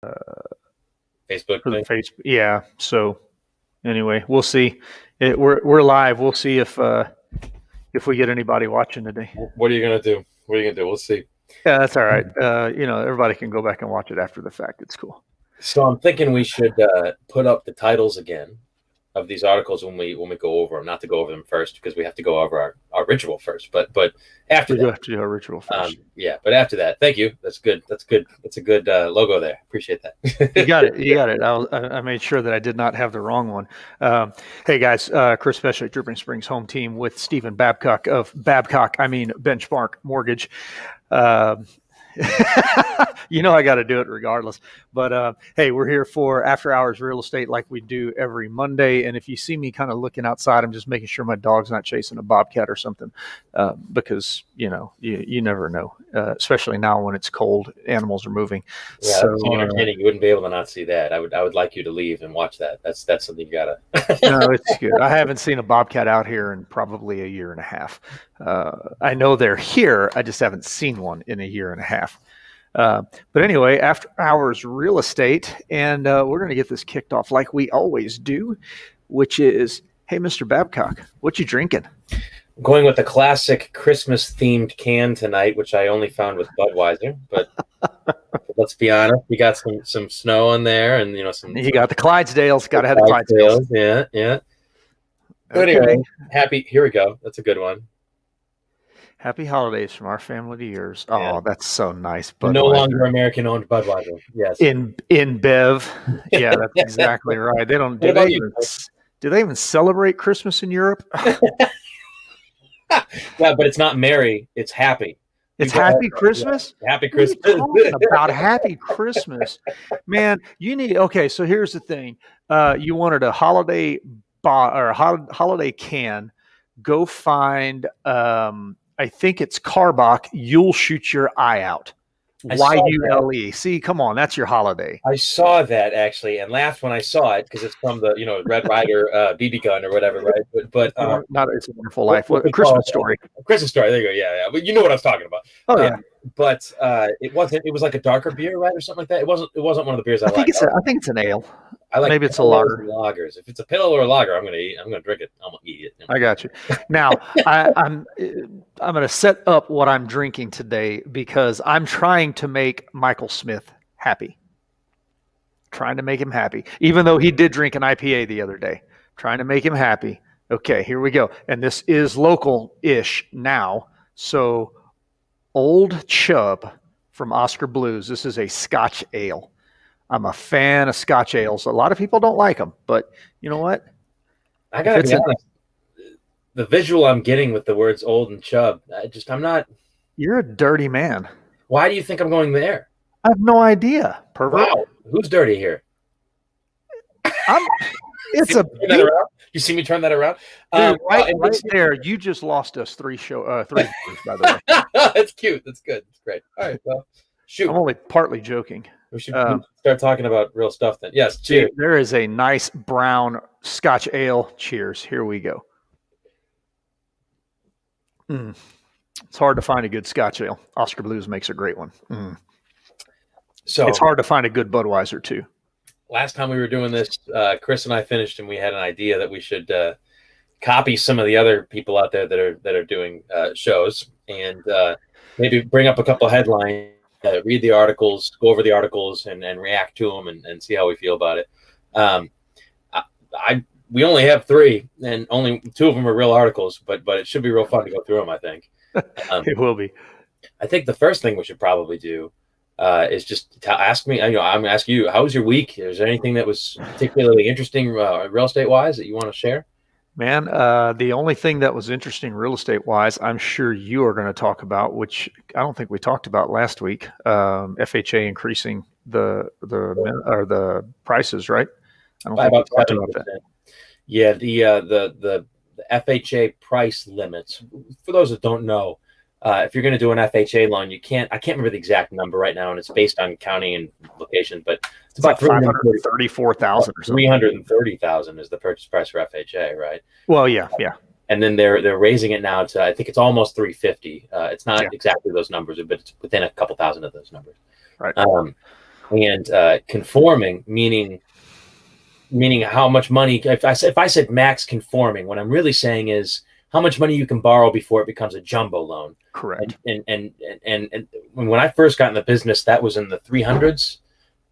Facebook for the thing. Facebook. Yeah. So anyway, we'll see. We're live. We'll see if we get anybody watching today. What are you gonna do? What are you gonna do? We'll see. Yeah, that's all right. Everybody can go back and watch it after the fact. It's cool. So I'm thinking we should put up the titles again of these articles when we go over them. Not to go over them first because we have to go over our ritual first. But after We do that, have to do our ritual first. yeah. But after that, thank you. That's good. That's good. That's a good logo there. Appreciate that. You got it. You got it. I made sure that I did not have the wrong one. Hey guys, Chris Pescic, Dripping Springs home team with Stephen Babcock of Benchmark Mortgage. I got to do it regardless. But hey, we're here for After Hours Real Estate like we do every Monday. And if you see me kind of looking outside, I'm just making sure my dog's not chasing a bobcat or something, because you never know, especially now when it's cold. Animals are moving. Yeah, so entertaining. You wouldn't be able to not see that. I would like you to leave and watch that. That's something you gotta. No, it's good. I haven't seen a bobcat out here in probably a year and a half. I know they're here. I just haven't seen one in a year and a half. But anyway, After Hours Real Estate, and we're going to get this kicked off like we always do, which is, hey, Mr. Babcock, what you drinking? I'm going with the classic Christmas-themed can tonight, which I only found with Budweiser. But let's be honest, you got some snow on there, and some. You got the Clydesdales. Got to have the Clydesdales. Yeah. Okay. Anyway, happy. Here we go. That's a good one. Happy holidays from our family to yours. Oh, that's so nice. Budweiser. No longer American-owned Budweiser. Yes. In Bev. Yeah, that's exactly right. They don't. Do they even celebrate Christmas in Europe? Yeah, but it's not merry. It's happy. It's Happy Christmas? Yeah, Happy Christmas. What are you talking about Happy Christmas? Man, you need. Okay, so here's the thing. You wanted a holiday or a holiday can. Go find. I think it's Carbach. You'll shoot your eye out. YULE. See, come on, that's your holiday. I saw that actually and laughed when I saw it because it's from the Red Ryder BB gun or whatever, right? But not It's a Wonderful Life. A Christmas Story. Christmas Story. There you go. Yeah. But you know what I was talking about. Oh yeah. But it wasn't. It was like a darker beer, right, or something like that. It wasn't one of the beers I think like. I think it's an ale. I like maybe it's a lager. Lagers. If it's a pale or a lager, I'm gonna drink it. I'm gonna eat it. I got you. Now I'm gonna set up what I'm drinking today because I'm trying to make Michael Smith happy. Trying to make him happy, even though he did drink an IPA the other day. Trying to make him happy. Okay, here we go. And this is local-ish now. So Old Chub from Oscar Blues. This is a Scotch ale. I'm a fan of Scotch ales. A lot of people don't like them, but you know what? I gotta be honest. The visual I'm getting with the words "old" and "chub," I'm not. You're a dirty man. Why do you think I'm going there? I have no idea. Pervert. Wow, who's dirty here? It's You see me turn that around? Dude, right there. You just lost us three viewers, by the way. That's cute. That's good. That's great. All right. Well, shoot. I'm only partly joking. We should start talking about real stuff then. Yes. Cheers. There is a nice brown Scotch ale. Cheers. Here we go. It's hard to find a good Scotch ale. Oscar Blues makes a great one. So it's hard to find a good Budweiser too. Last time we were doing this, Chris and I finished, and we had an idea that we should copy some of the other people out there that are doing shows, and maybe bring up a couple of headlines, read the articles, go over the articles, and react to them, and see how we feel about it. We only have 3, and only 2 of them are real articles, but it should be real fun to go through them, I think. It will be. I think the first thing we should probably do is just ask me. I'm going to ask you, how was your week? Is there anything that was particularly interesting real estate wise that you want to share? Man, the only thing that was interesting real estate wise, I'm sure you are going to talk about, which I don't think we talked about last week. FHA increasing the prices, right? I don't think we talked about that. Yeah, the FHA price limits. For those that don't know, if you're going to do an FHA loan, I can't remember the exact number right now, and it's based on county and location, but it's about 334,000 or something. 330,000 is the purchase price for FHA, right? Well, yeah. And then they're raising it now to, I think it's almost 350. It's not exactly those numbers, but it's within a couple thousand of those numbers. Right. And conforming, meaning how much money. If I said max conforming, what I'm really saying is how much money you can borrow before it becomes a jumbo loan. Correct. And when I first got in the business, that was in the 300s,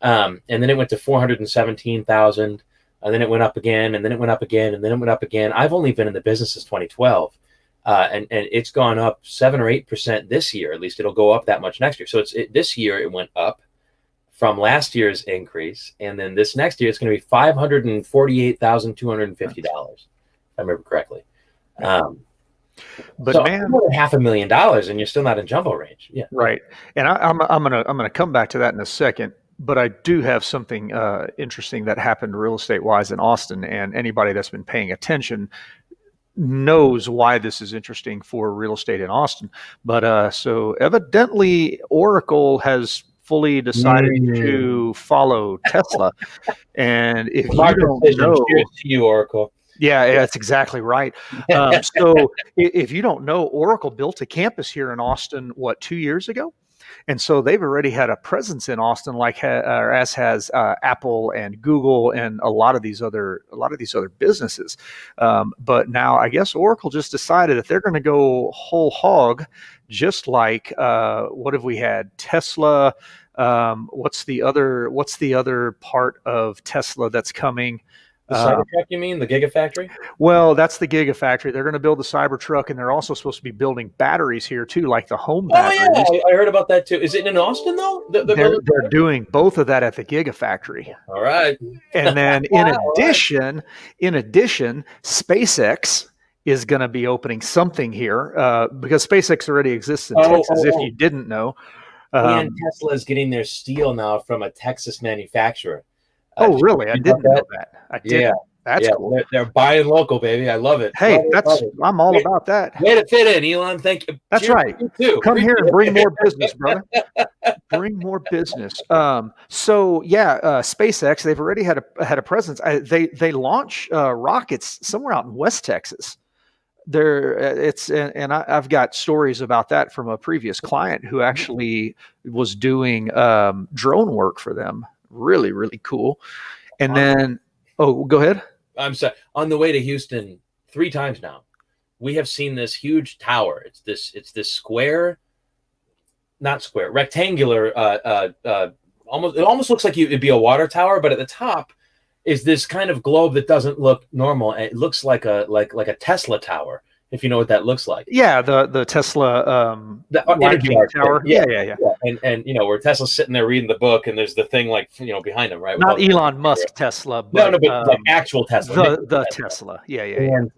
and then it went to 417,000, and then it went up again, and then it went up again, and then it went up again. I've only been in the business since 2012, and it's gone up 7 or 8% this year. At least it'll go up that much next year. So this year it went up from last year's increase, and then this next year it's going to be $548,250, if I remember correctly. But so man, more than $500,000, and you're still not in jumbo range. Yeah, right. And I'm gonna come back to that in a second. But I do have something interesting that happened real estate wise in Austin, and anybody that's been paying attention knows why this is interesting for real estate in Austin. But so evidently, Oracle has fully decided to follow Tesla. And if you don't know, cheers to you, Oracle. Yeah, that's exactly right. So if you don't know, Oracle built a campus here in Austin, 2 years ago? And so they've already had a presence in Austin, as has Apple and Google and a lot of these other businesses. But now I guess Oracle just decided that they're going to go whole hog, just like what have we had? Tesla. What's the other part of Tesla that's coming? The Cybertruck, you mean? The Gigafactory? Well, that's the Gigafactory. They're going to build the Cybertruck, and they're also supposed to be building batteries here, too, like the home batteries. Oh, yeah. I heard about that, too. Is it in Austin, though? They're doing both of that at the Gigafactory. All right. And then in addition, SpaceX is going to be opening something here because SpaceX already exists in Texas, if you didn't know. And Tesla is getting their steel now from a Texas manufacturer. Oh, really? I didn't know that. I did. Yeah. That's cool. They're buying local, baby. I love it. Hey, I'm all about that. Way to fit in, Elon. Thank you. That's right. You come here and bring more business, brother. Bring more business. SpaceX, they've already had a presence. They launch rockets somewhere out in West Texas. I've got stories about that from a previous client who actually was doing drone work for them. Really, really cool. And then, go ahead. I'm sorry. On the way to Houston 3 times now, we have seen this huge tower. It's this rectangular. It almost looks like it'd be a water tower, but at the top is this kind of globe that doesn't look normal. It looks like a Tesla tower, if you know what that looks like. Yeah, the Tesla the energy tower. Yeah. And where Tesla's sitting there reading the book, and there's the thing behind him, right? Not Elon Musk Tesla, but but actual Tesla. The Tesla. Yeah. And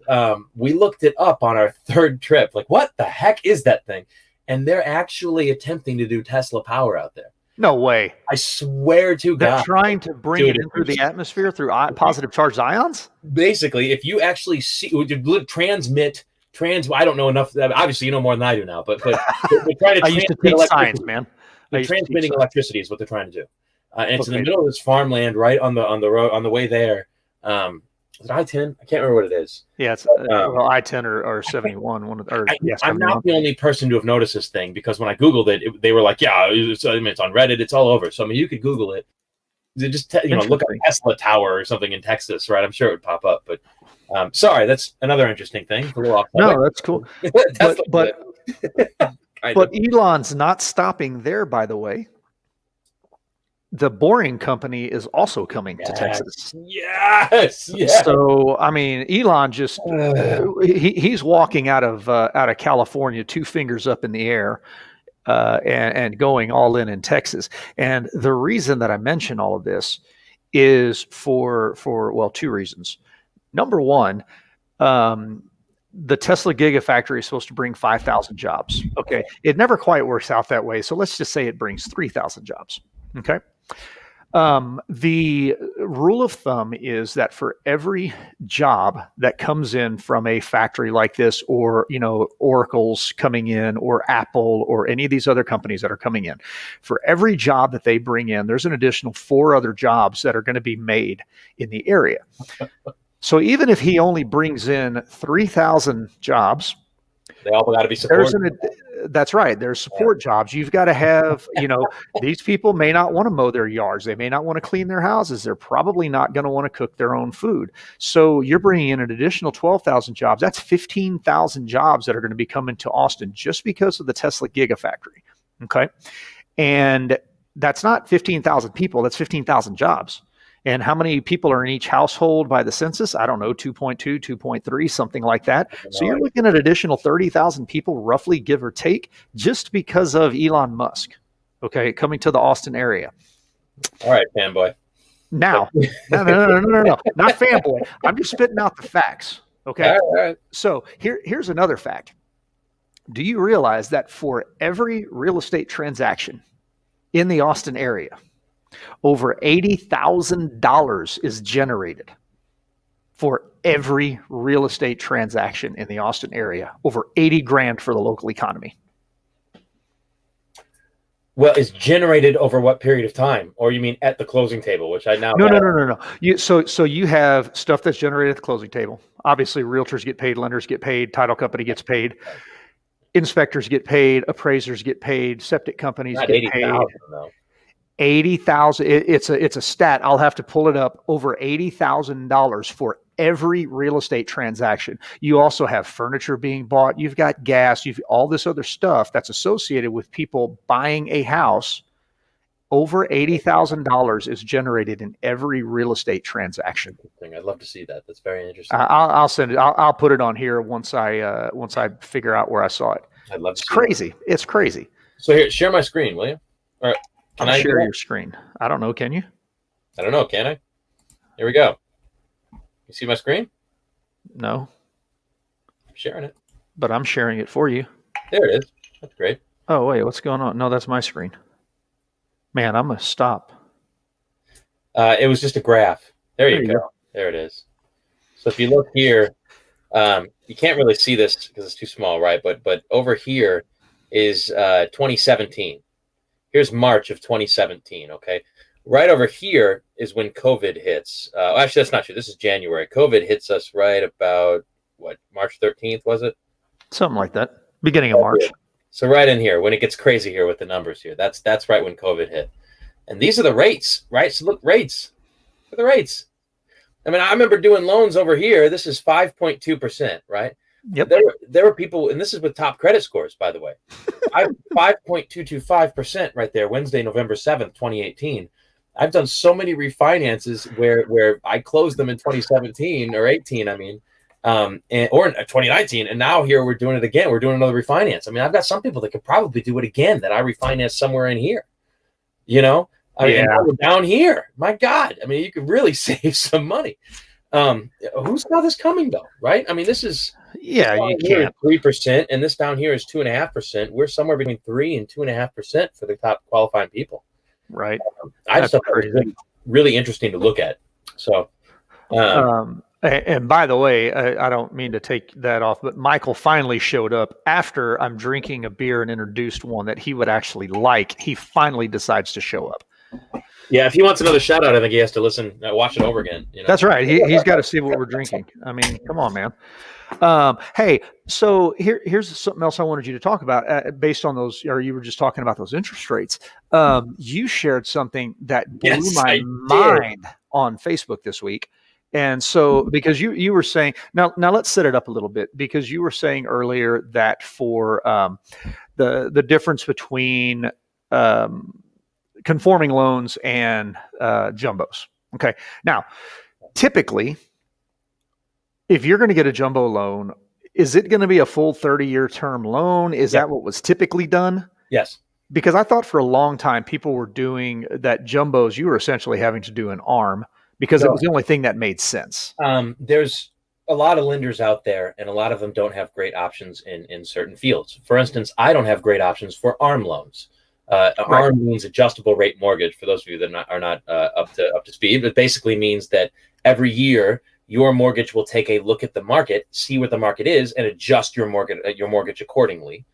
we looked it up on our 3rd trip. Like, what the heck is that thing? And they're actually attempting to do Tesla power out there. No way. I swear to God. They're trying to bring it in through the atmosphere through positive charged ions? Basically, if you actually transmit. I don't know enough. Obviously, you know more than I do now. But they're trying to. I used to teach science, man. They're transmitting electricity is what they're trying to do, and it's in the middle of this farmland, right on the road on the way there. Is it I-10? I can't remember what it is. Yeah, it's I-10 or 71. I'm not the only person to have noticed this thing, because when I Googled it, they were like, "Yeah, it's on Reddit. It's all over." So you could Google it. Just look up Tesla Tower or something in Texas, right? I'm sure it would pop up. But sorry, that's another interesting thing. No, that's cool. but Elon's not stopping there, by the way. The Boring Company is also coming to Texas. Yes. So Elon just he's walking out of California, 2 fingers up in the air, and going all in Texas. And the reason that I mention all of this is for 2 reasons. Number one, the Tesla Gigafactory is supposed to bring 5,000 jobs. Okay, it never quite works out that way. So let's just say it brings 3,000 jobs. Okay. The rule of thumb is that for every job that comes in from a factory like this, or, Oracle's coming in, or Apple, or any of these other companies that are coming in, for every job that they bring in, there's an additional 4 other jobs that are going to be made in the area. So even if he only brings in 3,000 jobs, they all got to be supported. That's right. There's support jobs. You've got to have, these people may not want to mow their yards. They may not want to clean their houses. They're probably not going to want to cook their own food. So you're bringing in an additional 12,000 jobs. That's 15,000 jobs that are going to be coming to Austin just because of the Tesla Gigafactory. Okay. And that's not 15,000 people. That's 15,000 jobs. And how many people are in each household by the census? I don't know, 2.2, 2.3, something like that. So you're looking at additional 30,000 people, roughly, give or take, just because of Elon Musk, okay, coming to the Austin area. All right, fanboy. Now, no, not fanboy. I'm just spitting out the facts, okay? All right. So here's another fact. Do you realize that for every real estate transaction in the Austin area, over $80,000 is generated for every real estate transaction in the Austin area? Over 80 grand for the local economy. Well, it's generated over what period of time? Or you mean at the closing table, which I now No. So you have stuff that's generated at the closing table. Obviously, realtors get paid, lenders get paid, title company gets paid, inspectors get paid, appraisers get paid, septic companies get paid. 80,000. It's a stat. I'll have to pull it up. Over $80,000 for every real estate transaction. You also have furniture being bought. You've got gas. You've all this other stuff that's associated with people buying a house. Over $80,000 is generated in every real estate transaction. I'd love to see that. That's very interesting. I'll send it. I'll put it on here once I figure out where I saw it. I'd love to. It's crazy. It's crazy. So here, share my screen, will you? All right. Can I share your screen? I don't know. Can you? I don't know. Can I? Here we go. You see my screen? No. I'm sharing it. But I'm sharing it for you. There it is. That's great. Oh, wait. What's going on? No, that's my screen. Man, I'm going to stop. It was just a graph. There you go. There it is. So if you look here, you can't really see this because it's too small, right? But over here is 2017. Here's March of 2017, okay? Right over here is when COVID hits. Actually, that's not true. This is January. COVID hits us right about, March 13th, was it? Something like that. Beginning of March. So right in here, when it gets crazy here with the numbers here, that's right when COVID hit. And these are the rates, right? So look, rates. Look at the rates. I mean, I remember doing loans over here. This is 5.2%, right? Yep. There were people, and this is with top credit scores, by the way. 5.225% right there, Wednesday, November 7th, 2018. I've done so many refinances where I closed them in 2017 or 18, or in 2019, and now here we're doing it again. We're doing another refinance. I mean, I've got some people that could probably do it again that I refinance somewhere in here. I mean, we're down here. My God, I mean, you could really save some money. Who saw this coming though, right? I mean, this is you can't 3%, and this down here is 2.5%. We're somewhere between 3 and 2.5% for the top qualifying people, right? I just thought it was really interesting to look at. So, and by the way, I don't mean to take that off, but Michael finally showed up after I'm drinking a beer and introduced one that he would actually like. He finally decides to show up. Yeah, if he wants another shout out, I think he has to watch it over again. That's right. He's got to see what we're drinking. I mean, come on, man. Hey, so here's something else I wanted you to talk about based on those, or you were just talking about those interest rates. You shared something that blew my mind on Facebook this week. And so, because you were saying, now let's set it up a little bit, because you were saying earlier that for the difference between conforming loans and jumbos. Okay. Now, typically, if you're going to get a jumbo loan, is it going to be a full 30-year term loan? Is that what was typically done? Yes. Because I thought for a long time people were doing that jumbos. You were essentially having to do an ARM because it was the only thing that made sense. There's a lot of lenders out there, and a lot of them don't have great options in certain fields. For instance, I don't have great options for ARM loans. ARM means adjustable rate mortgage. For those of you that are not up to speed, it basically means that every year your mortgage will take a look at the market, see what the market is, and adjust your mortgage accordingly.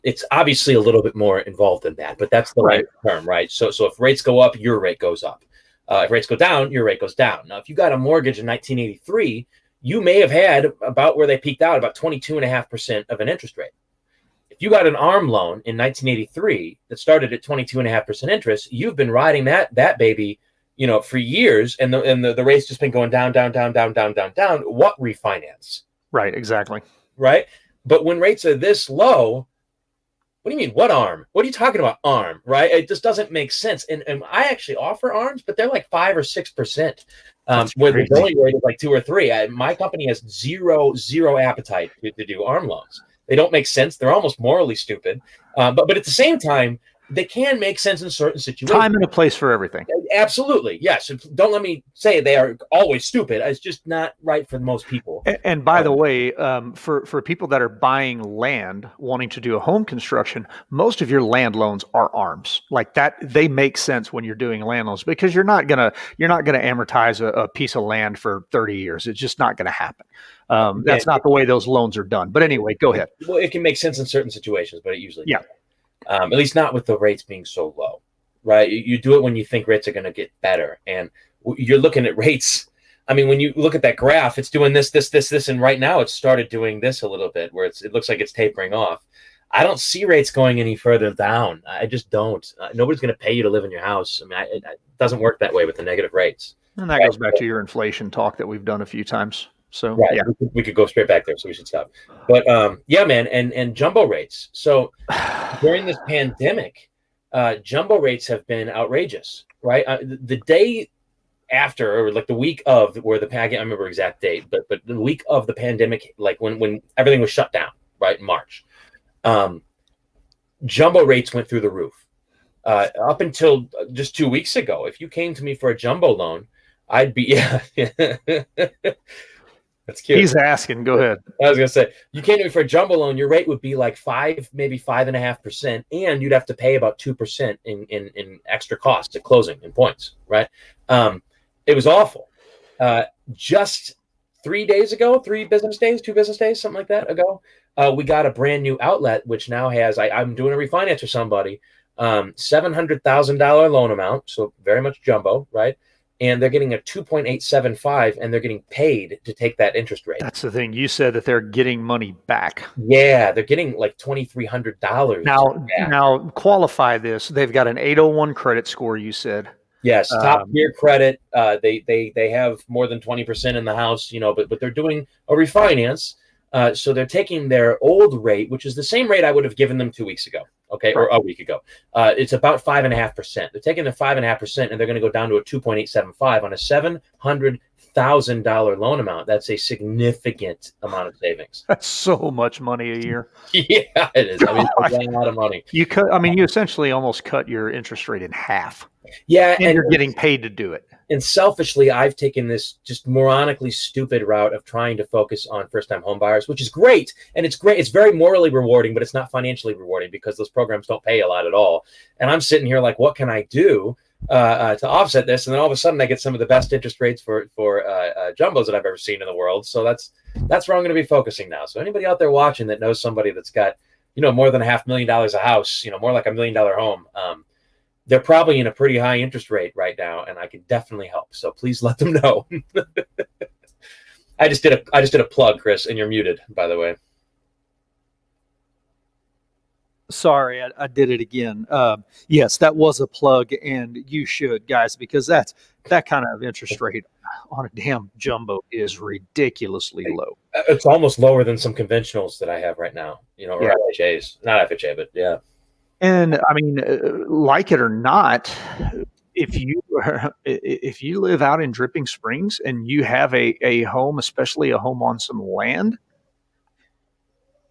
It's obviously a little bit more involved than that, but that's the right term, right? So if rates go up, your rate goes up. If rates go down, your rate goes down. Now, if you got a mortgage in 1983, you may have had about where they peaked out, about 22.5% of an interest rate. If you got an ARM loan in 1983 that started at 22.5% interest, you've been riding that baby, for years, and the rate's just been going down, down, down, down, down, down, down. What refinance? Right, exactly. Right. But when rates are this low, what do you mean? What ARM? What are you talking about? ARM, right? It just doesn't make sense. And I actually offer ARMs, but they're like 5 or 6%. Where the going rate is like 2 or 3. My company has zero appetite to do ARM loans. They don't make sense. They're almost morally stupid. But at the same time, they can make sense in certain situations. Time and a place for everything. Absolutely, yes. Don't let me say they are always stupid. It's just not right for most people. And by the way, for people that are buying land, wanting to do a home construction, most of your land loans are ARMs. Like that, they make sense when you're doing land loans, because you're not gonna amortize a piece of land for 30 years. It's just not gonna happen. That's not the way those loans are done. But anyway, go ahead. Well, it can make sense in certain situations, but it usually yeah. doesn't. At least not with the rates being so low, right? You do it when you think rates are going to get better, and you're looking at rates. I mean, when you look at that graph, it's doing this, and right now it's started doing this a little bit, where it looks like it's tapering off. I don't see rates going any further down. I just don't. Nobody's going to pay you to live in your house. I mean, it doesn't work that way with the negative rates. And that goes back to your inflation talk that we've done a few times. So right. Yeah, we could go straight back there, so we should stop. But yeah, man, and jumbo rates. So during this pandemic, jumbo rates have been outrageous, right? The day after, or like the week of, where I can't remember exact date, but the week of the pandemic, like when everything was shut down, right, in March, jumbo rates went through the roof. Up until just 2 weeks ago, if you came to me for a jumbo loan, I'd be That's cute. He's asking. Go ahead. I was gonna say, you came to me for a jumbo loan, your rate would be like 5, maybe 5.5%, and you'd have to pay about 2% in extra costs at closing and points, right? It was awful. Just 3 days ago, 2 business days, something like that ago, we got a brand new outlet, which now has, I'm doing a refinance for somebody, $700,000 loan amount, so very much jumbo, right? And they're getting a 2.875, and they're getting paid to take that interest rate. That's the thing. You said that they're getting money back. Yeah, they're getting like $2,300. Now qualify this. They've got an 801 credit score, you said. Yes, top tier credit. They have more than 20% in the house, but they're doing a refinance. So they're taking their old rate, which is the same rate I would have given them 2 weeks ago. Okay, or a week ago. It's about 5.5%. They're taking the 5.5%, and they're going to go down to a 2.875 on a $700,000 loan amount. That's a significant amount of savings. That's so much money a year. Yeah, it is. I mean, it's a lot of money. You essentially almost cut your interest rate in half. Yeah, and you're getting paid to do it. And selfishly, I've taken this just moronically stupid route of trying to focus on first-time home buyers, which is great. And it's great. It's very morally rewarding, but it's not financially rewarding because those programs don't pay a lot at all. And I'm sitting here like, what can I do to offset this? And then all of a sudden, I get some of the best interest rates for jumbos that I've ever seen in the world. So that's where I'm going to be focusing now. So anybody out there watching that knows somebody that's got, more than $500,000 a house, more like $1 million home, they're probably in a pretty high interest rate right now, and I could definitely help. So please let them know. I just did a plug, Chris, and you're muted, by the way. Sorry, I did it again. Yes, that was a plug, and you should, guys, because that kind of interest rate on a damn jumbo is ridiculously low. It's almost lower than some conventionals that I have right now, or FHAs. Not FHA, but yeah. And I mean, like it or not, if you live out in Dripping Springs and you have a home, especially a home on some land,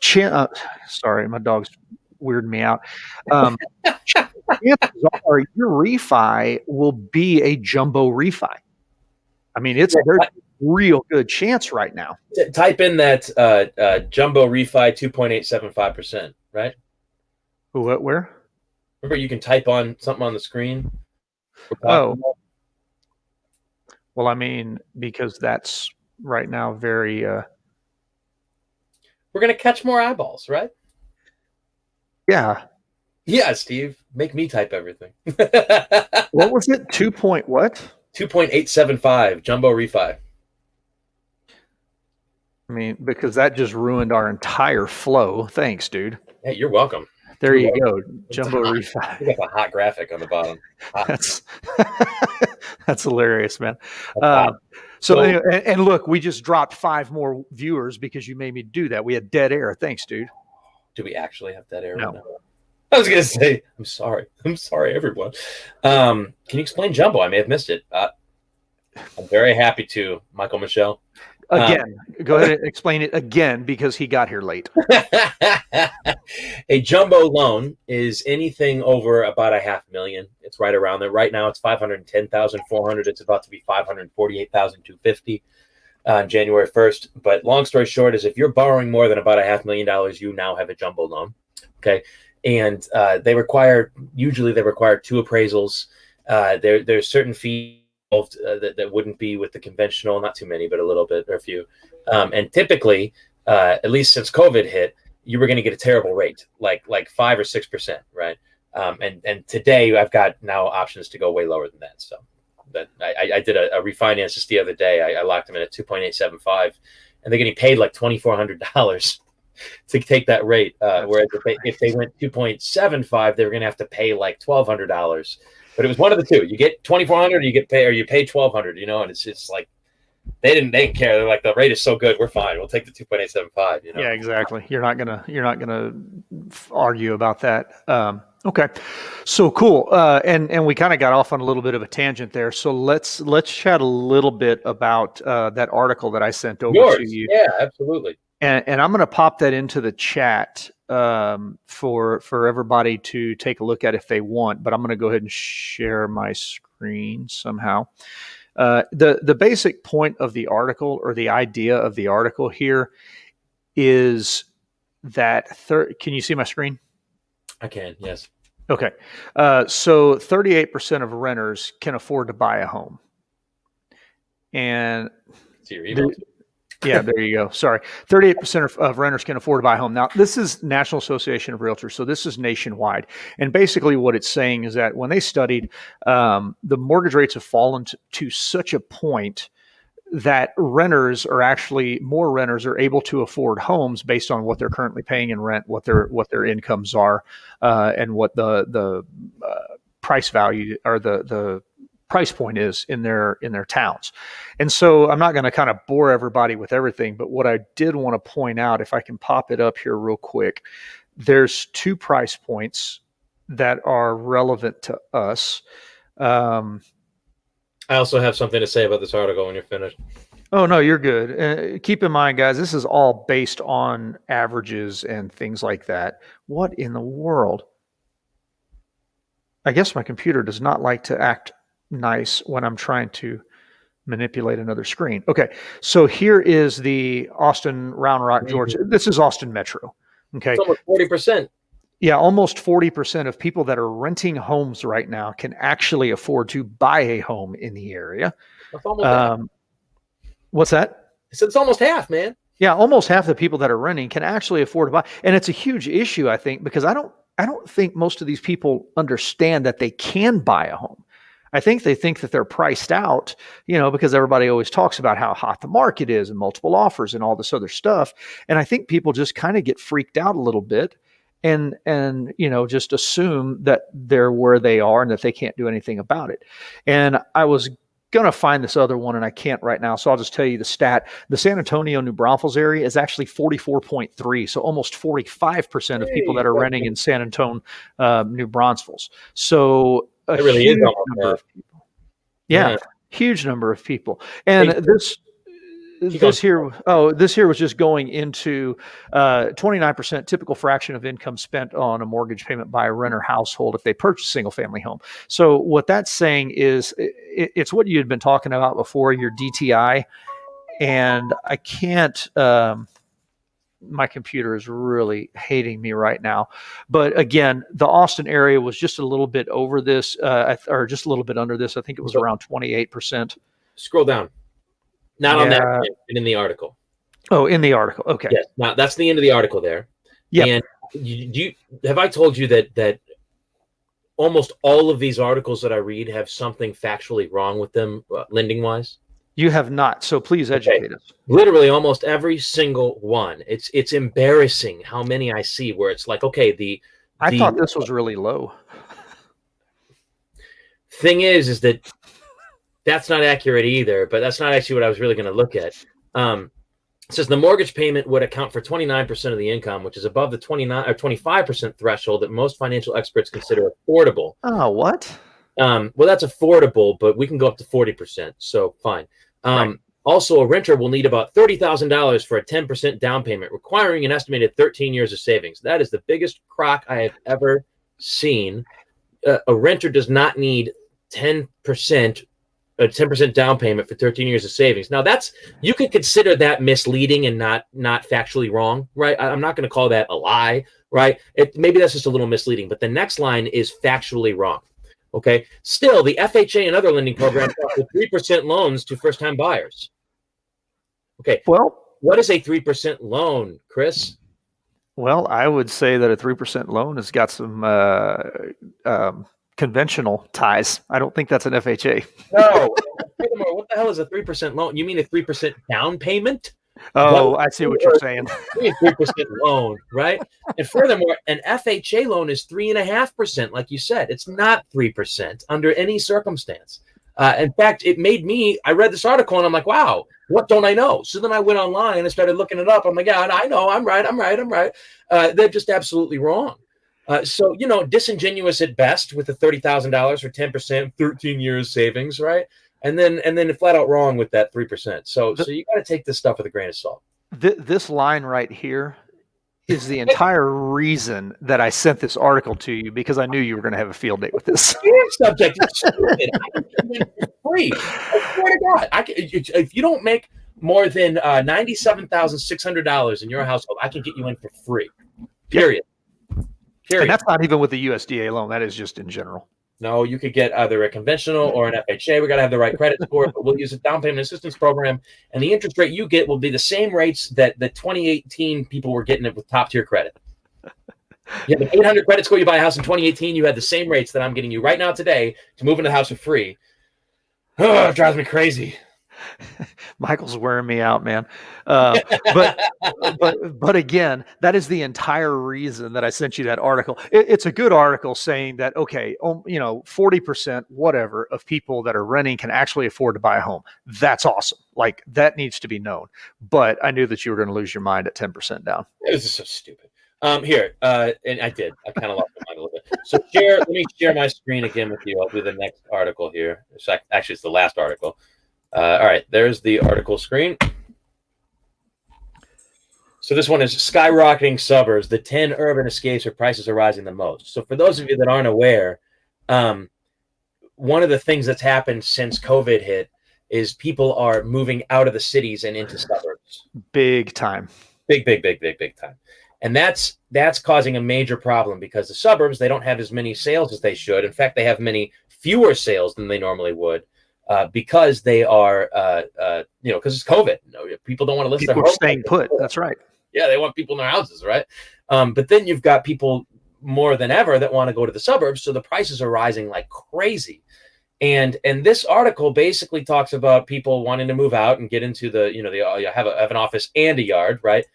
sorry, my dog's weirding me out. Chances are your refi will be a jumbo refi. I mean, there's a real good chance right now. Type in that jumbo refi 2.875%, right? What? Where? Remember, you can type on something on the screen. Oh, well, I mean, because that's right now very. We're gonna catch more eyeballs, right? Yeah. Yeah, Steve, make me type everything. What was it? 2.875 jumbo refi. I mean, because that just ruined our entire flow. Thanks, dude. Hey, you're welcome. There You're you welcome. go. It's Jumbo hot. refi. You got the hot graphic on the bottom. Hot. That's that's hilarious, man. That's hot. Um, so So, anyway, and look, we just dropped 5 more viewers because you made me do that. We had dead air. Thanks, dude. do we actually have that air right No. now? I was gonna say, I'm sorry. I'm sorry, everyone. Can you explain Jumbo? I may have missed it. I'm very happy to, Michael Michelle. Again, go ahead and explain it again because he got here late. A jumbo loan is anything over about $500,000. It's right around there. Right now, it's 510,400. It's about to be 548,250 on January 1st. But long story short is, if you're borrowing more than about $500,000, you now have a jumbo loan. Okay, and they require 2 appraisals. There's certain fees that wouldn't be with the conventional, not too many, but a little bit or a few. And typically, at least since COVID hit, you were going to get a terrible rate, like 5 or 6%, right? And today I've got now options to go way lower than that. So that I did a refinance just the other day. I locked them in at 2.875, and they're getting paid like $2,400 to take that rate. Whereas if they went 2.75, they were going to have to pay like $1,200. But it was one of the two. You get 2,400, or you pay 1,200. And it's like they didn't care. They're like, the rate is so good, we're fine. We'll take the 2.875. Yeah, exactly. You're not gonna argue about that. Okay, so cool. And we kind of got off on a little bit of a tangent there. So let's chat a little bit about that article that I sent over to you. Yeah, absolutely. And I'm going to pop that into the chat for everybody to take a look at if they want. But I'm going to go ahead and share my screen somehow. The basic point of the article, or the idea of the article here, is that can you see my screen? I can, yes. Okay. So 38% of renters can afford to buy a home. And see your email. Yeah, there you go. Sorry. 38% of renters can afford to buy a home. Now, this is National Association of Realtors, so this is nationwide. And basically what it's saying is that when they studied, the mortgage rates have fallen to such a point that more renters are able to afford homes based on what they're currently paying in rent, what their incomes are, and what the price value, or the price point is in their towns. And so I'm not going to kind of bore everybody with everything, but what I did want to point out, if I can pop it up here real quick, there's 2 price points that are relevant to us. I also have something to say about this article when you're finished. Oh, no, you're good. Keep in mind, guys, this is all based on averages and things like that. What in the world? I guess my computer does not like to act nice when I'm trying to manipulate another screen. Okay, so here is the Austin, Round Rock, Georgia. This is Austin Metro. Okay, it's almost 40%. Yeah, almost 40% of people that are renting homes right now can actually afford to buy a home in the area. That's almost half. What's that? It's almost half, man. Yeah, almost half the people that are renting can actually afford to buy, and it's a huge issue, I think, because I don't think most of these people understand that they can buy a home. I think they think that they're priced out, because everybody always talks about how hot the market is and multiple offers and all this other stuff. And I think people just kind of get freaked out a little bit and just assume that they're where they are and that they can't do anything about it. And I was going to find this other one and I can't right now. So I'll just tell you the stat. The San Antonio, New Braunfels area is actually 44.3. So almost 45% of people that are renting in San Antonio, New Braunfels. So a really huge is number of people. Yeah, huge number of people. And this here was just going into 29% typical fraction of income spent on a mortgage payment by a renter household if they purchase a single family home. So what that's saying is it's what you had been talking about before, your DTI. And I can't, my computer is really hating me right now. But again, the Austin area was just a little bit over this, or just a little bit under this. I think it was around 28%. Scroll down. Not on that, in the article. Oh, in the article. Okay. Yes. Now that's the end of the article there. Yeah. And have I told you that almost all of these articles that I read have something factually wrong with them, lending wise? You have not. So please educate us. Literally almost every single one. It's embarrassing how many I see where it's like, okay, I the thought this was really low. thing is that that's not accurate either, but that's not actually what I was really going to look at. It says the mortgage payment would account for 29% of the income, which is above the 29 or 25% threshold that most financial experts consider affordable. Oh, what? Well, that's affordable, but we can go up to 40%. So fine. Right. Also, a renter will need about $30,000 for a 10% down payment, requiring an estimated 13 years of savings. That is the biggest crock I have ever seen. A renter does not need 10%, a 10% down payment for 13 years of savings. Now, that's, you could consider that misleading and not factually wrong, right? I'm not going to call that a lie, right? Maybe that's just a little misleading, but the next line is factually wrong. Okay. Still, the FHA and other lending programs offer 3% loans to first-time buyers. Okay. Well, what is a 3% loan, Chris? Well, I would say that a 3% loan has got some conventional ties. I don't think that's an FHA. No. Furthermore, what the hell is a 3% loan? You mean a 3% down payment? Oh, I see what you're saying. 3% loan, right? And furthermore, an FHA loan is 3.5%, like you said. It's not 3% under any circumstance. In fact, it made me, I read this article and I'm like, wow, what don't I know? So then I went online and started looking it up. I'm like, yeah, I know, I'm right. They're just absolutely wrong. So, disingenuous at best with the $30,000 for 10%, 13 years savings, right? And then flat out wrong with that 3%. So you got to take this stuff with a grain of salt. This line right here is the entire reason that I sent this article to you, because I knew you were going to have a field day with this. Subject is stupid. I can get you in for free. I swear to God, if you don't make more than $97,600 in your household, I can get you in for free. Period. And that's not even with the USDA loan. That is just in general. No, you could get either a conventional or an FHA. We got to have the right credit score, but we'll use a down payment assistance program, and the interest rate you get will be the same rates that the 2018 people were getting it with top tier credit. You have an 800 credit score, you buy a house in 2018, you had the same rates that I'm getting you right now today to move into the house for free. Oh, it drives me crazy. Michael's wearing me out, man. But again, that is the entire reason that I sent you that article. It's a good article saying that, okay, 40%, whatever, of people that are renting can actually afford to buy a home. That's awesome. Like, that needs to be known. But I knew that you were going to lose your mind at 10% down. It was just so stupid. Here, and I did. I kind of lost my mind a little bit. So let me share my screen again with you. I'll do the next article here. Actually, it's the last article. All right, there's the article screen. So this one is skyrocketing suburbs, the 10 urban escapes where prices are rising the most. So for those of you that aren't aware, one of the things that's happened since COVID hit is people are moving out of the cities and into suburbs. Big time. Big time. And that's causing a major problem because the suburbs, they don't have as many sales as they should. In fact, they have many fewer sales than they normally would. Because they are, because it's COVID. People don't want to list their homes. People are staying put. That's right. Yeah, they want people in their houses, right? But then you've got people more than ever that want to go to the suburbs, so the prices are rising like crazy. And this article basically talks about people wanting to move out and get into have an office and a yard, right?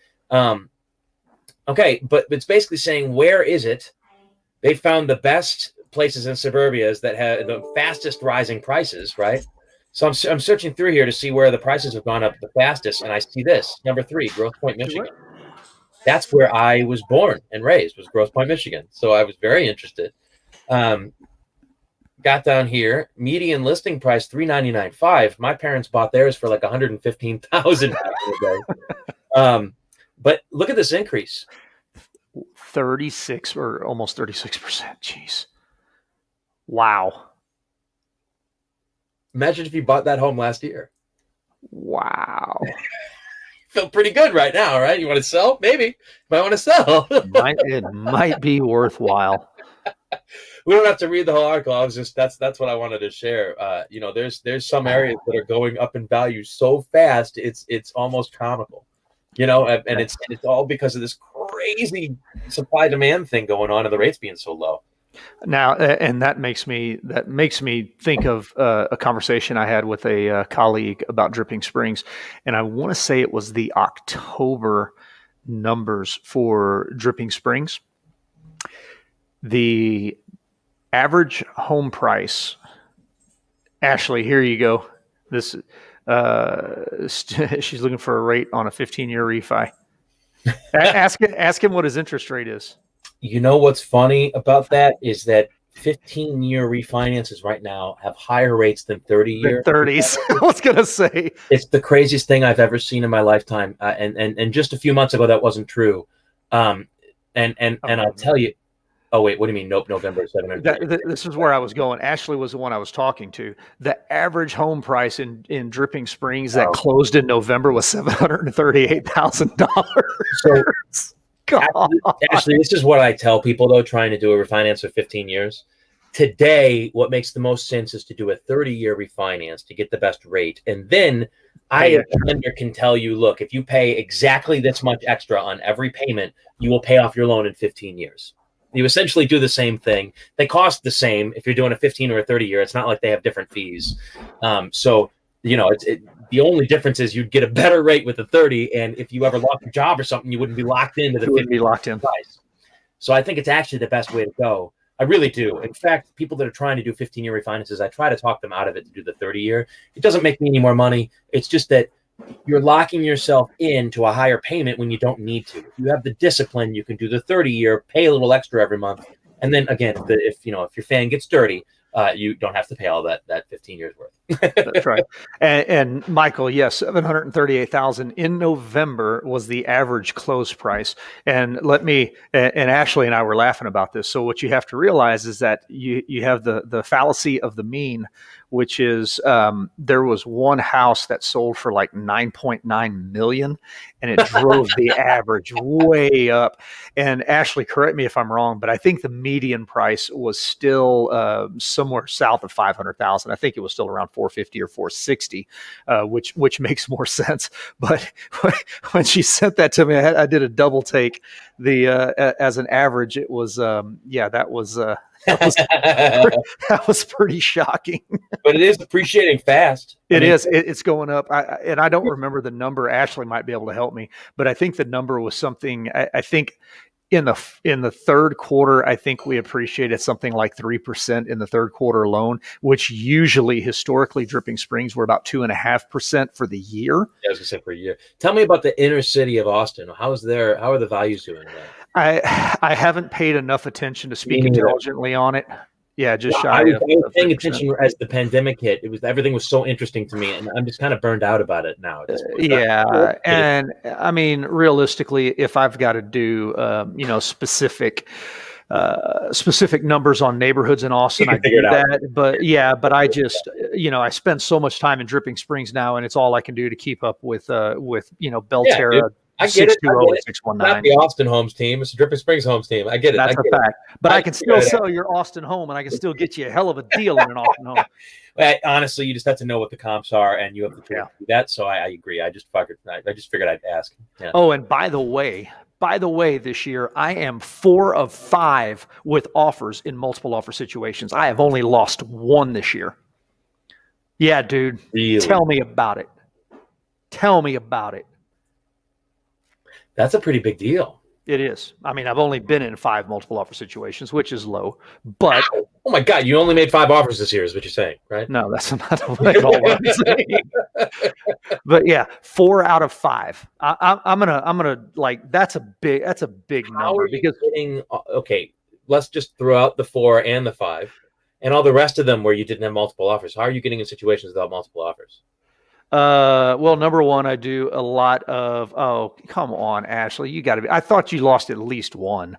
Okay, but it's basically saying, where is it? They found the best places in suburbias that have the fastest rising prices, right? So I'm searching through here to see where the prices have gone up the fastest, and I see this, number 3, Grosse Pointe, Michigan. That's where I was born and raised, was Grosse Pointe, Michigan. So I was very interested. Got down here, median listing price $399,500. My parents bought theirs for like $115,000. But look at this increase. 36 or almost 36%. Jeez. Wow. Imagine if you bought that home last year. Wow. Feel pretty good right now, right? You want to sell? Maybe. You might want to sell. It might be worthwhile. We don't have to read the whole article. That's what I wanted to share. There's some areas that are going up in value so fast, it's almost comical. And it's all because of this crazy supply demand thing going on and the rates being so low. Now, and that makes me think of a conversation I had with a colleague about Dripping Springs, and I want to say it was the October numbers for Dripping Springs. The average home price. Ashley, here you go. This she's looking for a rate on a 15-year refi. Ask him what his interest rate is. You know what's funny about that is that 15-year refinances right now have higher rates than 30-year. 30s. I was gonna say It's the craziest thing I've ever seen in my lifetime. And just a few months ago, that wasn't true. And I'll tell you. Oh wait, what do you mean? Nope, November 700. This is where I was going. Ashley was the one I was talking to. The average home price in Dripping Springs that closed in November was $738,000. So, Ashley, this is what I tell people though, trying to do a refinance for 15 years. Today, what makes the most sense is to do a 30-year refinance to get the best rate, and then I, as a lender, can tell you, look, if you pay exactly this much extra on every payment, you will pay off your loan in 15 years. You essentially do the same thing. They cost the same if you're doing a 15 or a 30 year. It's not like they have different fees. So, the only difference is you'd get a better rate with the 30. And if you ever lost your job or something, you wouldn't be locked into the 50 price. So I think it's actually the best way to go. I really do. In fact, people that are trying to do 15-year refinances, I try to talk them out of it to do the 30-year. It doesn't make me any more money. It's just that you're locking yourself into a higher payment when you don't need to. If you have the discipline, you can do the 30-year, pay a little extra every month, and then again, if your fan gets dirty, you don't have to pay all that 15 years worth. That's right. And Michael, yes, $738,000 in November was the average close price. And Ashley and I were laughing about this. So what you have to realize is that you have the fallacy of the mean, which is there was one house that sold for like 9.9 million, and it drove the average way up. And Ashley, correct me if I'm wrong, but I think the median price was still somewhere south of 500,000. I think it was still around 450 or 460, which makes more sense. But when she sent that to me, I did a double take. As an average, it was that was pretty shocking. But it is appreciating fast. It's going up. I don't remember the number. Ashley might be able to help me, but I think the number was something. I think in the third quarter, I think we appreciated something like 3% in the third quarter alone, which usually historically Dripping Springs were about 2.5% for the year. Yeah, I was gonna say for a year. Tell me about the inner city of Austin. How are the values doing there? I haven't paid enough attention to speak intelligently on it. Yeah, just shy. I was paying attention as the pandemic hit. Everything was so interesting to me, and I'm just kind of burned out about it now. And I mean, realistically, if I've got to do specific numbers on neighborhoods in Austin, I do that. But I just I spend so much time in Dripping Springs now, and it's all I can do to keep up with Belterra. Yeah, I get it. It's not the Austin Homes team. It's the Dripping Springs Homes team. I get it. That's a fact. But I can still sell your Austin home, and I can still get you a hell of a deal on an Austin home. Honestly, you just have to know what the comps are, and you have to do that. So I agree. I just figured I'd ask. Yeah. Oh, and by the way, this year I am 4 of 5 with offers in multiple offer situations. I have only lost 1 this year. Yeah, dude. Really? Tell me about it. That's a pretty big deal. It is. I mean, I've only been in 5 multiple offer situations, which is low. But oh my God, you only made 5 offers this year, is what you're saying, right? No, that's not at all what I'm saying. But yeah, 4 out of 5. I'm gonna like that's a big number because let's just throw out the 4 and the 5 and all the rest of them where you didn't have multiple offers. How are you getting in situations without multiple offers? Well, number one, I do a lot of. Oh, come on, Ashley, you got to be. I thought you lost at least 1.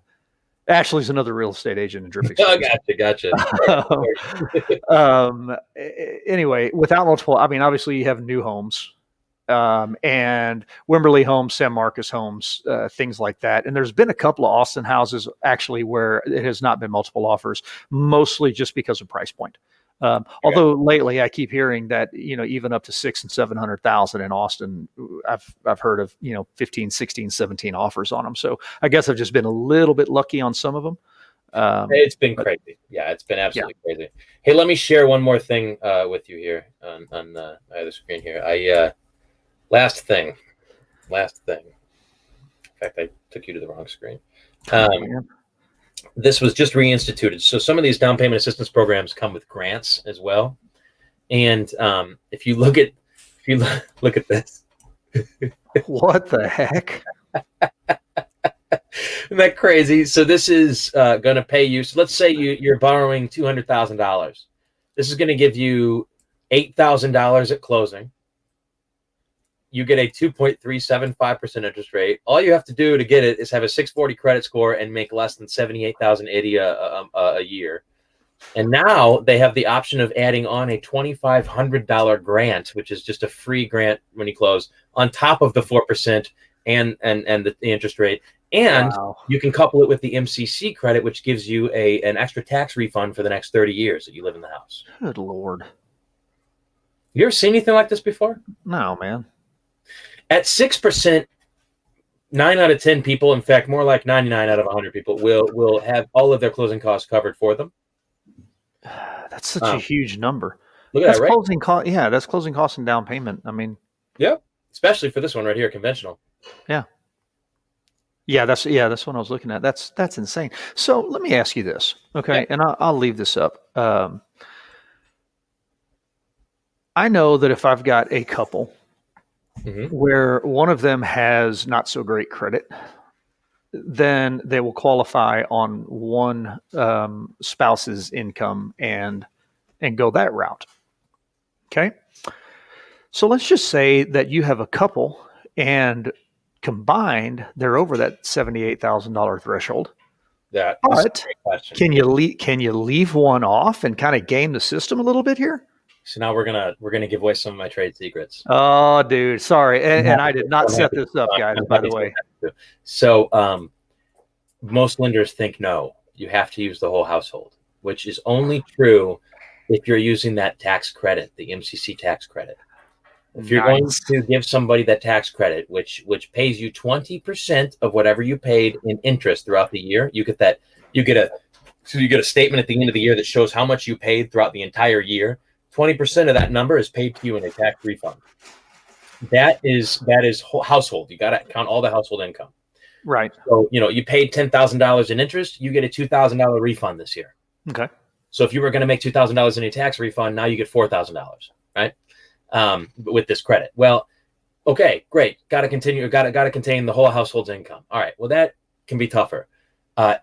Ashley's another real estate agent in Dripping Springs. Gotcha. Anyway, without multiple, I mean, obviously you have new homes, and Wimberley homes, San Marcos homes, things like that. And there's been a couple of Austin houses actually where it has not been multiple offers, mostly just because of price point. Although lately I keep hearing that, even up to 600,000 and 700,000 in Austin, I've heard of, 15, 16, 17 offers on them. So I guess I've just been a little bit lucky on some of them. It's been But crazy. Yeah, it's been yeah, absolutely crazy. Hey, let me share one more thing with you here on my other screen here. Last thing. In fact, I took you to the wrong screen. come on, Um, man. this was just reinstituted. So some of these down payment assistance programs come with grants as well. And if you look at look at this, What the heck? isn't that crazy? So this is going to pay you. So let's say you're borrowing $200,000. This is going to give you $8,000 at closing. You get a 2.375% interest rate. All you have to do to get it is have a 640 credit score and make less than 78,080 a year. And now they have the option of adding on a $2,500 grant, which is just a free grant when you close, on top of the 4% and the interest rate. And Wow. you can couple it with the MCC credit, which gives you an extra tax refund for the next 30 years that you live in the house. Good Lord. You ever seen anything like this before? No, man. At 6%, 9 out of 10 people, in fact, more like 99 out of 100 people, will have all of their closing costs covered for them. That's such a huge number. Look at That's that, right? closing cost. Yeah, that's closing costs and down payment. I mean, Yeah, especially for this one right here, conventional. yeah. That's what I was looking at. That's insane. So let me ask you this, okay? Yeah. And I'll leave this up. I know that if I've got a couple where one of them has not so great credit, then they will qualify on one spouse's income and go that route. Okay. So let's just say that you have a couple and combined they're over that $78,000 threshold. That is But a great question. can you leave one off and kind of game the system a little bit here? So now we're gonna give away some of my trade secrets. Oh, dude, sorry, and I did not set this up, guys. By the way, so most lenders think no, you have to use the whole household, which is only true if you're using that tax credit, the MCC tax credit. If you're going to give somebody that tax credit, which pays you 20% of whatever you paid in interest throughout the year, you get a statement at the end of the year that shows how much you paid throughout the entire year. 20% of that number is paid to you in a tax refund. That is household. You got to count all the household income. Right. So, you paid $10,000 in interest, you get a $2,000 refund this year. Okay. So if you were going to make $2,000 in a tax refund, now you get $4,000, right? With this credit. Well, okay, great. Got to continue. Got to contain the whole household's income. All right. Well, that can be tougher.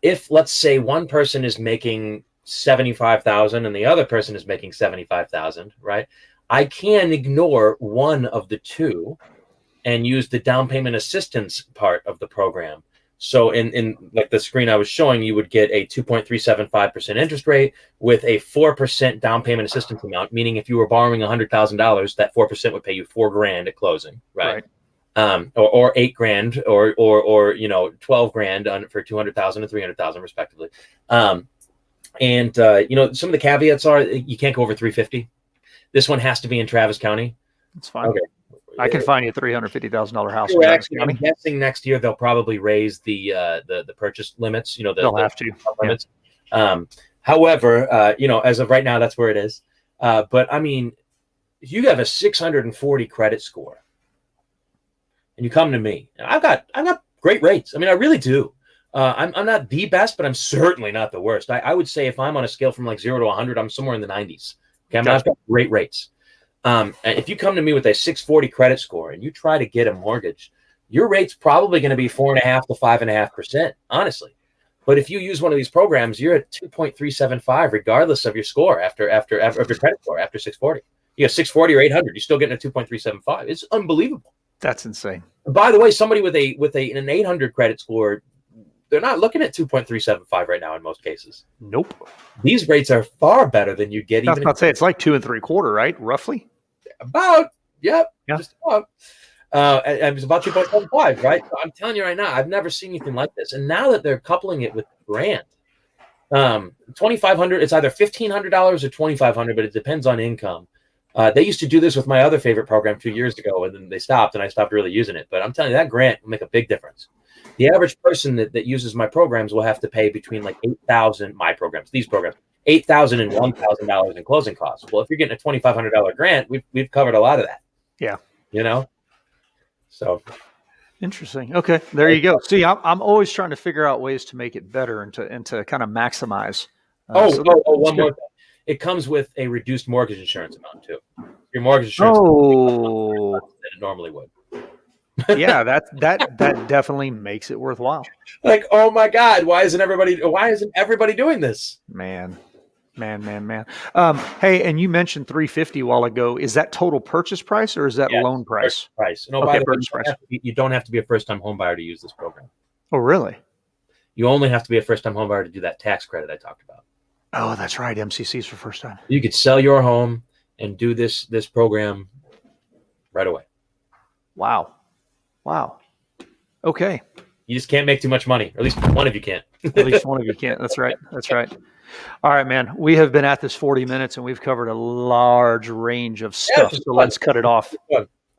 If let's say one person is making 75,000 and the other person is making 75,000, right? I can ignore one of the two and use the down payment assistance part of the program. So in like the screen I was showing, you would get a 2.375% interest rate with a 4% down payment assistance amount, meaning if you were borrowing $100,000, that 4% would pay you $4,000 at closing, right? Or $8,000 or 12 grand for 200,000 and 300,000 respectively. Some of the caveats are you can't go over 350. This one has to be in Travis County. That's fine. Okay. I can find you a $350,000 house. I'm guessing next year they'll probably raise the purchase limits. They'll have to. Limits. Yeah. However, as of right now, that's where it is. But I mean, if you have a 640 credit score, and you come to me, and I've got great rates. I mean, I really do. I'm not the best, but I'm certainly not the worst. I would say if I'm on a scale from like 0 to 100, I'm somewhere in the 90s. Okay, I've got great rates. If you come to me with a 640 credit score and you try to get a mortgage, your rate's probably going to be 4.5% to 5.5%, honestly. But if you use one of these programs, you're at 2.375, regardless of your score after your credit score after 640. You have 640 or 800, you're still getting a 2.375. It's unbelievable. That's insane. By the way, somebody with an 800 credit score, they're not looking at 2.375 right now in most cases. Nope. These rates are far better than you get. I was about to say it's like 2 3/4, right? Roughly. About, yep. Yeah. Just about. It was about 2.75, right? So I'm telling you right now, I've never seen anything like this. And now that they're coupling it with grant, $2,500, it's either $1,500 or $2,500, but it depends on income. They used to do this with my other favorite program 2 years ago, and then they stopped, and I stopped really using it. But I'm telling you, that grant will make a big difference. The average person that uses my programs will have to pay between like these programs, $8,000 and $1,000 in closing costs. Well, if you're getting a $2,500 grant, we've covered a lot of that. Yeah. So interesting. Okay, there you go. See, I'm always trying to figure out ways to make it better and to kind of maximize. One more thing. It comes with a reduced mortgage insurance amount too. Your mortgage insurance than it normally would. Yeah, that definitely makes it worthwhile. Like, oh my God, why isn't everybody doing this? Man. Hey, and you mentioned 350 a while ago. Is that total purchase price or is that loan price? No, by the way, you don't have to be a first-time home buyer to use this program. Oh, really? You only have to be a first-time home buyer to do that tax credit I talked about. Oh, that's right. MCC's for first time. You could sell your home and do this program right away. Wow. Okay. You just can't make too much money. Or at least one of you can't. At least one of you can't. That's right. All right, man. We have been at this 40 minutes and we've covered a large range of stuff. So let's cut it off.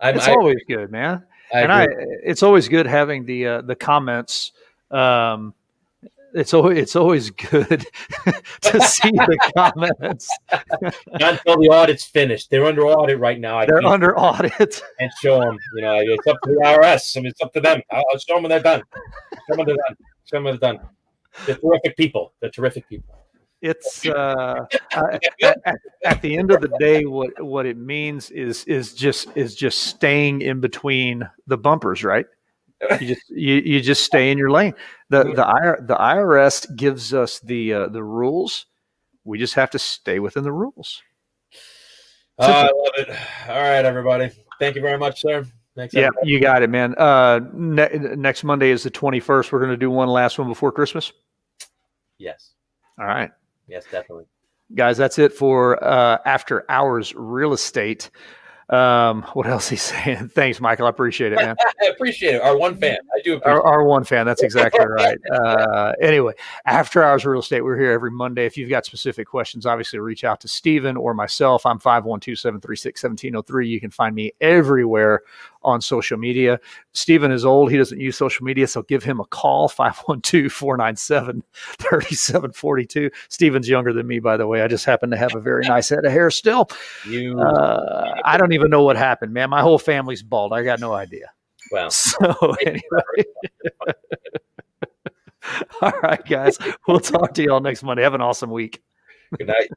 It's always good, man. It's always good having the comments. It's always good to see the comments. Not until the audit's finished. They're under audit right now. They're under audit. And show them. It's up to the IRS. I mean, it's up to them. I'll show them when they're done. Show them when they're done. They're terrific people. It's at the end of the day, what it means is just staying in between the bumpers, right? You just stay in your lane. The IRS gives us the rules. We just have to stay within the rules. I love it. All right, everybody. Thank you very much, sir. Thanks. Yeah, you got it, man. Next Monday is the 21st. We're going to do one last one before Christmas. Yes. All right. Yes, definitely. Guys, that's it for After Hours Real Estate. What else he's saying? Thanks, Michael. I appreciate it, man. I appreciate it. Our one fan. I do appreciate our one fan. That's exactly right. Anyway, After Hours Real Estate, we're here every Monday. If you've got specific questions, obviously reach out to Steven or myself. I'm 512-736-1703. You can find me everywhere on social media. Steven is old. He doesn't use social media, so give him a call, 512-497-3742. Steven's younger than me, by the way. I just happen to have a very nice head of hair still. I don't even know what happened, man. My whole family's bald. I got no idea. Well, so anyway. All right, guys. We'll talk to you all next Monday. Have an awesome week. Good night.